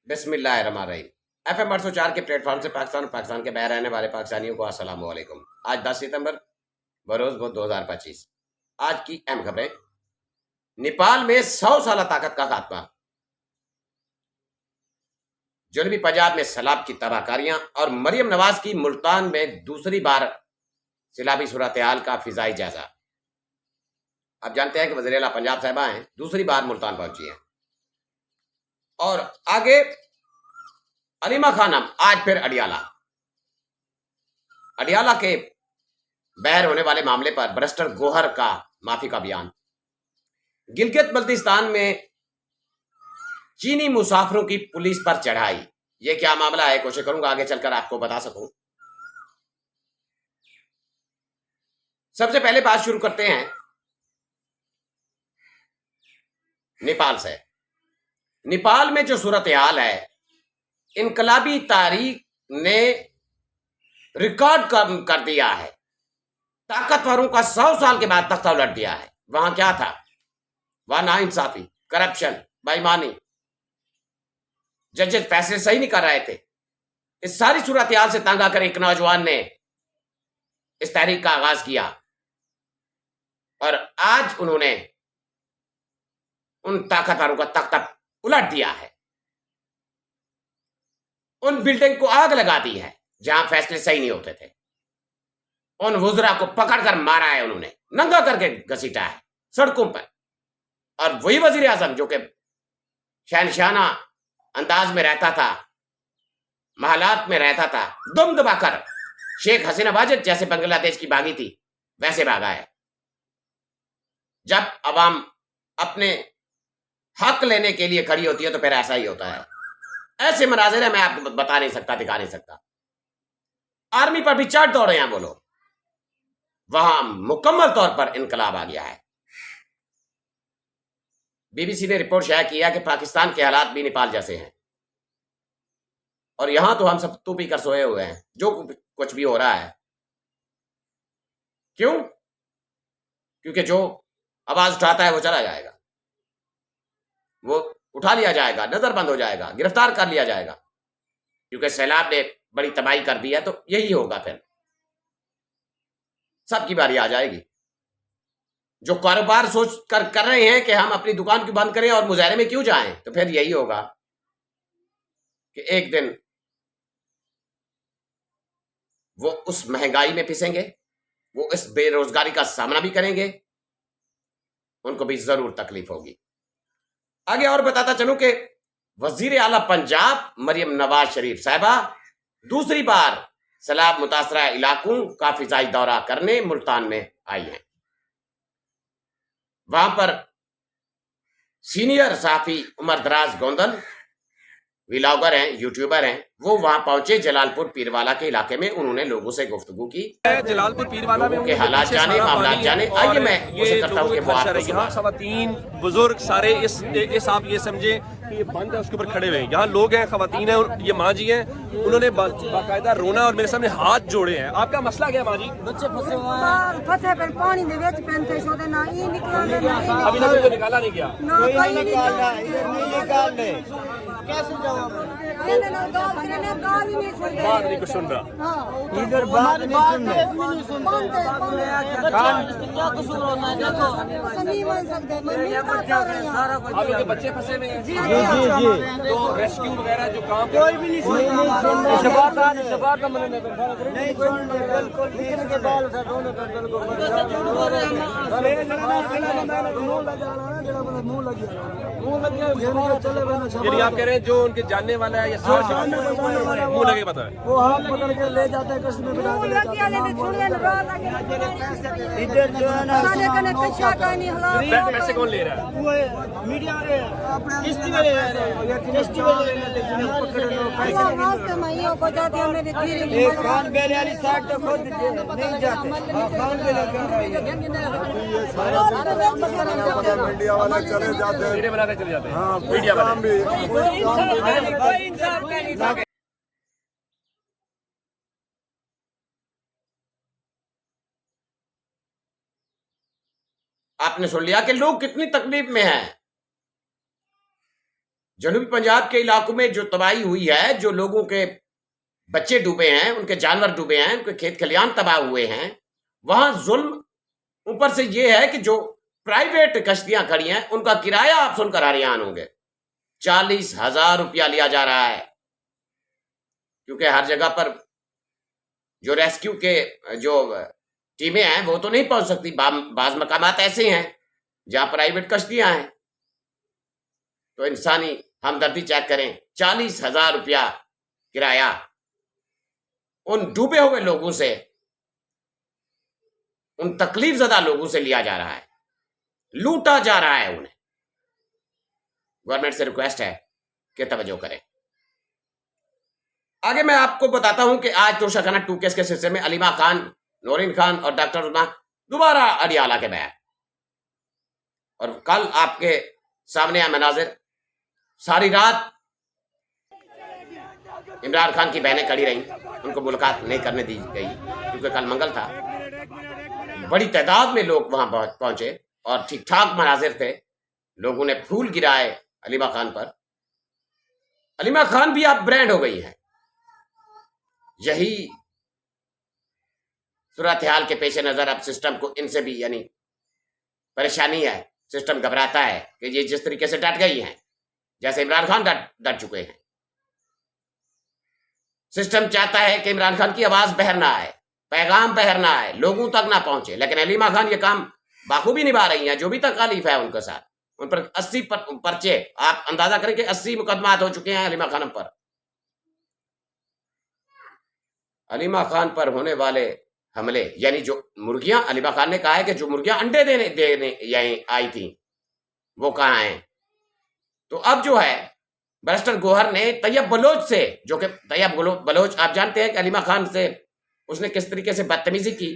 बिस्मिल्लाहिर्रहमानिर्रहीम। FM 804 के platform से पाकिस्तान और पाकिस्तान के बाहर रहने वाले पाकिस्तानियों को अस्सलाम वालेकुम। आज 10 सितंबर बरोज बुध 2025। आज की अहम खबरें। नेपाल में 100 साल ताकत का खात्मा, जनूबी पंजाब में सैलाब की तबाहकारियां और मरियम नवाज की मुल्तान में दूसरी बार सैलाबी सूरत हाल का फिजाई जायजा। आप जानते हैं कि वज़ीर आला पंजाब साहिबा हैं, दूसरी बार मुल्तान पहुंची हैं। और आगे अलीमा खानम आज फिर अडियाला के बहर होने वाले मामले पर बैरिस्टर गोहर का माफी का बयान। गिलगित बल्तिस्तान में चीनी मुसाफिरों की पुलिस पर चढ़ाई, ये क्या मामला है, कोशिश करूंगा आगे चलकर आपको बता सकूं। सबसे पहले बात शुरू करते हैं नेपाल से। नेपाल में जो सूरत हाल है, इनकलाबी तारीख ने रिकॉर्ड कर दिया है। ताकतवरों का 100 साल के बाद तख्ता उलट दिया है। वहां क्या था? वहां नाइंसाफी, करप्शन, बेईमानी, जजेस फैसले सही नहीं कर रहे थे। इस सारी सूरत हाल से तंग आकर एक नौजवान ने इस तहरीक का आगाज किया और आज उन्होंने उन ताकतवरों का तख्ता उलट दिया है। उन बिल्डिंग को आग लगा दी है जहां फैसले सही नहीं होते थे। उन वुजरा को पकड़कर मारा है, उन्होंने नंगा करके घसीटा है सड़कों पर। और वही वजीर आजम जो कि शहनशाना अंदाज में रहता था, महलात में रहता था, दुम दबाकर शेख हसीना वाजिद जैसे बांग्लादेश की भागी थी वैसे भागा है। जब अवाम अपने हक लेने के लिए खड़ी होती है तो फिर ऐसा ही होता है। ऐसे मनाजिर मैं आपको बता नहीं सकता, दिखा नहीं सकता। आर्मी पर भी चढ़ दौड़े हैं वो लोग। वहां मुकम्मल तौर पर इनकलाब आ गया है। बीबीसी ने रिपोर्ट शाया किया कि पाकिस्तान के हालात भी नेपाल जैसे हैं और यहां तो हम सब तू पी कर सोए हुए हैं जो कुछ भी हो रहा है। क्यों? क्योंकि जो आवाज उठाता है वो चला जाएगा, वो उठा लिया जाएगा, नजरबंद हो जाएगा, गिरफ्तार कर लिया जाएगा। क्योंकि सैलाब ने बड़ी तबाही कर दी है तो यही होगा। फिर सबकी बारी आ जाएगी। जो कारोबार सोच कर रहे हैं कि हम अपनी दुकान क्यों बंद करें और मुजाहरे में क्यों जाएं, तो फिर यही होगा कि एक दिन वो उस महंगाई में पिसेंगे, वो इस बेरोजगारी का सामना भी करेंगे, उनको भी जरूर तकलीफ होगी। आगे और बताता चलूं कि वजीर आला पंजाब मरियम नवाज शरीफ साहिबा दूसरी बार सैलाब मुतासरा इलाकों का फिजाई दौरा करने मुल्तान में आई हैं। वहां पर सीनियर सहाफी उमर दराज गोंदल व्लॉगर हैं, यूट्यूबर हैं, वो वहां पहुंचे जलालपुर पीरवाला के इलाके में। उन्होंने लोगों से गुफ्तगू की, जलालपुर पीरवाला में के हालात जाने, मामला जाने। आइए मैं कोशिश करता हूं कि वो आपको यहाँ खवातीन बुजुर्ग सारे इस आप ये समझे कि ये बंद है, उसके ऊपर खड़े हुए हैं। यहाँ लोग हैं, खवातीन हैं और ये माँ जी हैं। उन्होंने बाकायदा रोना और मेरे सामने हाथ जोड़े हैं। आपका मसला क्या माँ जी? बच्चे फंसे हुए हैं, फंसे पर पानी दे विच पैंते सोते ना ये निकला अभी तक निकाला नहीं गया। ना कोई निकाल दे। कैसे जवाब इधर ना गाल ही नहीं सुन रहे। बात नहीं कुछ सुन रहा। हां इधर बात नहीं सुन रहे। क्या कसूर होना है? देखो नहीं मान सकते। सारा कुछ अभी के बच्चे फंसे हुए हैं। जी जी तो रेस्क्यू वगैरह जो काम कोई भी नहीं सुन रहा। शबात का मन नहीं सुन बिल्कुल नहीं के बाल उठा दोनों कर बिल्कुल अरे मुंह लग गया चले यानी आप कह रहे हैं जो उनके जानने वाला है या मुंह लगे पता है वो हाथ पकड़ के ले जाते हैं, कसम में बिठा के ले इधर जो है ना पैसे कौन ले रहा है? वो मीडिया वाले किस्ती वाले किस्ती वाले एक खान बेले वाली साइड तो खुद नहीं जाते। खान बेले मीडिया वाले चले जाते हैं, वीडियो बनाते चले जाते हैं। हाँ, मीडिया वाले काम भी आपने सुन लिया कि लोग कितनी तकलीफ में हैं। जनूबी पंजाब के इलाकों में जो तबाही हुई है, जो लोगों के बच्चे डूबे हैं, उनके जानवर डूबे हैं, उनके खेत खलियान तबाह हुए हैं, वहां जुल्म ऊपर से ये है कि जो प्राइवेट कश्तियां खड़ी हैं उनका किराया आप सुनकर हैरान होंगे, 40,000 रुपया लिया जा रहा है। क्योंकि हर जगह पर जो रेस्क्यू के जो टीमें हैं वो तो नहीं पहुंच सकती, बाज मकामात ऐसे हैं जहां प्राइवेट कश्तियां हैं। तो इंसानी हमदर्दी चेक करें, 40,000 रुपया किराया उन डूबे हुए लोगों से, उन तकलीफ ज़दा लोगों से लिया जा रहा है, लूटा जा रहा है उन्हें। गवर्नमेंट से रिक्वेस्ट है कि तवज्जो करें। आगे मैं आपको बताता हूं कि आज तोशाखाना 2 केस के सिलसिले में अलीमा खान, नौरीन खान और डॉक्टर उस्मा दोबारा अडियाला के बयान, और कल आपके सामने है मनाजिर। सारी रात इमरान खान की बहनें खड़ी रहीं, उनको मुलाकात नहीं करने दी गई क्योंकि कल मंगल था। बड़ी तादाद में लोग वहां पहुंचे और ठीक ठाक मनाजिर थे, लोगों ने फूल गिराए अलीमा खान पर। अलीमा खान भी अब ब्रांड हो गई है। यही सूरत हाल के पेश नजर अब सिस्टम को इनसे भी यानी परेशानी है। सिस्टम घबराता है कि ये जिस तरीके से डट गई हैं, जैसे इमरान खान डट चुके हैं। सिस्टम चाहता है कि इमरान खान की आवाज बाहर ना आए, पैगाम बाहर ना आए, लोगों तक ना पहुंचे, लेकिन अलीमा खान ये काम बाखूबी निभा रही हैं। जो भी तकलीफ है उनके साथ, उन पर 80 पर्चे, आप अंदाजा करें कि 80 मुकदमात हो चुके हैं अलीमा खान पर। अलीमा खान पर होने वाले हमले, यानी जो मुर्गियां, अलीमा खान ने कहा है कि जो मुर्गियां अंडे देने यहीं आई थी वो कहाँ हैं। तो अब जो है बैरिस्टर गौहर ने तैयब बलोच से, जो कि तैयब बलोच आप जानते हैं कि अलीमा खान से उसने किस तरीके से बदतमीजी की,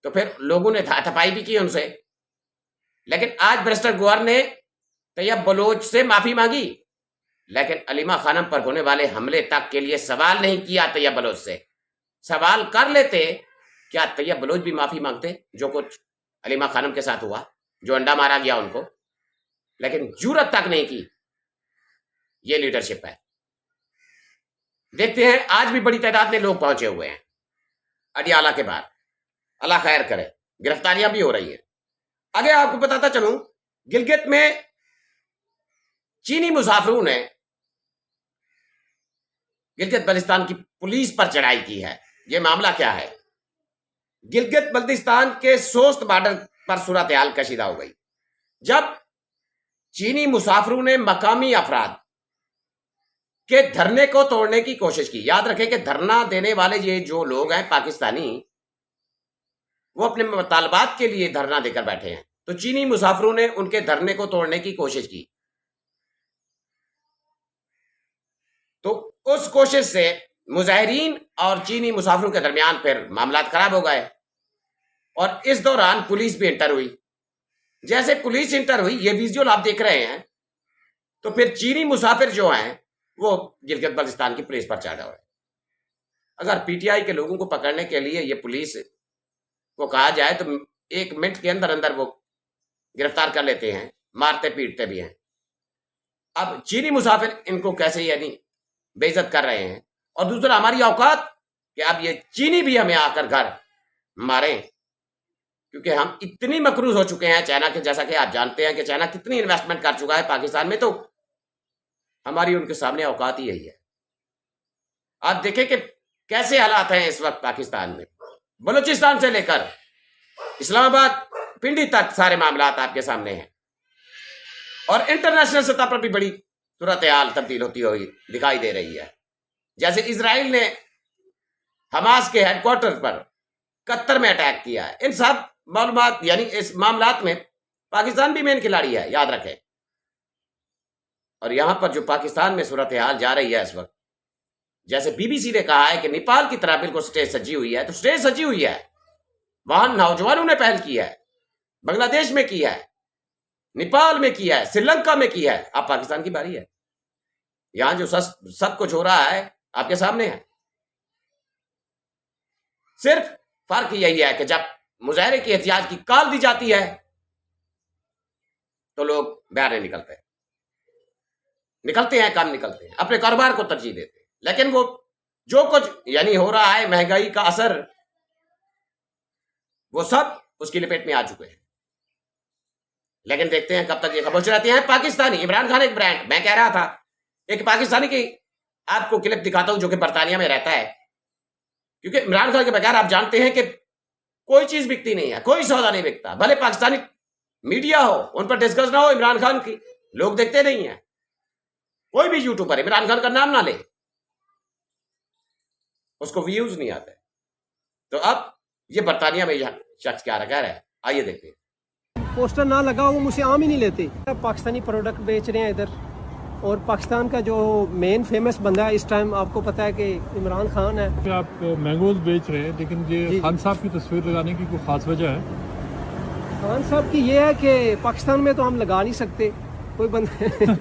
तो फिर लोगों ने हाथापाई भी की उनसे। लेकिन आज बैरिस्टर गौहर ने तैयब बलोच से माफी मांगी, लेकिन अलीमा खानम पर होने वाले हमले तक के लिए सवाल नहीं किया तैयब बलोच से। सवाल कर लेते, क्या तैयब बलोच भी माफी मांगते जो कुछ अलीमा खानम के साथ हुआ, जो अंडा मारा गया उनको, लेकिन जुर्रत तक नहीं की। ये लीडरशिप है। देखते हैं, आज भी बड़ी तादाद में लोग पहुंचे हुए हैं अडियाला के बाद। अल्लाह खैर करे, गिरफ्तारियां भी हो रही है। आगे आपको बताता चलूं, गिलगित में चीनी मुसाफिरों ने गिलगित बल्तिस्तान की पुलिस पर चढ़ाई की है। यह मामला क्या है? गिलगित बल्तिस्तान के सोस्त बॉर्डर पर सूरत हाल कशीदा हो गई जब चीनी मुसाफिरों ने मकामी अफराद के धरने को तोड़ने की कोशिश की। याद रखें कि धरना देने वाले ये जो लोग हैं पाकिस्तानी, वो अपने मुतालबात के लिए धरना देकर बैठे हैं। तो चीनी मुसाफिरों ने उनके धरने को तोड़ने की कोशिश की, तो उस कोशिश से मुजाहिरीन और चीनी मुसाफिरों के दरमियान फिर मामला खराब हो गए और इस दौरान पुलिस भी इंटर हुई। जैसे पुलिस इंटर हुई, ये विजुअल आप देख रहे हैं, तो फिर चीनी मुसाफिर जो हैं वो गिलगित बल्तिस्तान की पुलिस पर चढ़ रहे। अगर पीटीआई के लोगों को पकड़ने के लिए ये पुलिस को कहा जाए तो 1 मिनट के अंदर अंदर वो गिरफ्तार कर लेते हैं, मारते पीटते भी हैं। अब चीनी मुसाफिर इनको कैसे यानी बेइज्जत कर रहे हैं, और दूसरा हमारी औकात कि अब ये चीनी भी हमें आकर घर मारें, क्योंकि हम इतनी मकरूज हो चुके हैं चाइना के। जैसा कि आप जानते हैं कि चाइना कितनी इन्वेस्टमेंट कर चुका है पाकिस्तान में, तो हमारी उनके सामने औकात ही यही है। आप देखें कि कैसे हालात हैं इस वक्त पाकिस्तान में, बलूचिस्तान से लेकर इस्लामाबाद पिंडी तक सारे मामला आपके सामने हैं। और इंटरनेशनल सतह पर भी बड़ी सूरत हाल तब्दील होती हुई दिखाई दे रही है। जैसे इजराइल ने हमास के हेडक्वार्टर पर कतर में अटैक किया है। इन सब मालूमात यानी इस मामलात में पाकिस्तान भी मेन खिलाड़ी है, याद रखें। और यहां पर जो पाकिस्तान में सूरत हाल जा रही है इस वक्त, जैसे बीबीसी ने कहा है कि नेपाल की तरह बिल्कुल स्टेज सजी हुई है, तो स्टेज सजी हुई है, वहां नौजवानों ने पहल की है, बांग्लादेश में किया है, नेपाल में किया है, श्रीलंका में किया है। अब पाकिस्तान की बारी है। यहां जो सब कुछ हो रहा है आपके सामने है। सिर्फ फर्क यही है कि जब मुजाहरे की एहतियाज की कॉल दी जाती है तो लोग बाहर नहीं निकलते। निकलते हैं, कम निकलते हैं, अपने कारोबार को तरजीह देते हैं। लेकिन वो जो कुछ यानी हो रहा है, महंगाई का असर, वो सब उसकी लपेट में आ चुके हैं। लेकिन देखते हैं कब तक ये खामोश रहते हैं। पाकिस्तानी इमरान खान एक ब्रांड, मैं कह रहा था एक पाकिस्तानी की आपको क्लिप दिखाता हूं जो कि बर्तानिया में रहता है, क्योंकि इमरान खान के बगैर आप जानते हैं कि कोई चीज बिकती नहीं है, कोई सौदा नहीं बिकता। भले पाकिस्तानी मीडिया हो, उन पर डिस्कस ना हो इमरान खान की, लोग देखते नहीं है। कोई भी यूट्यूबर इमरान खान का नाम ना ले, उसको व्यूज नहीं आते। तो अब ये बर्तानिया में यह शख्स क्या रखा है, आइए देखते हैं। पोस्टर ना लगा वो मुझसे आम ही नहीं लेते। पाकिस्तानी प्रोडक्ट बेच रहे हैं इधर, और पाकिस्तान का जो मेन फेमस बंदा है इस टाइम आपको पता है कि इमरान खान है। आप मैंगोज बेच रहे हैं, लेकिन ये खान साहब की तस्वीर लगाने की कोई खास वजह है? खान साहब की ये है कि पाकिस्तान में तो हम लगा नहीं सकते, कोई बंदा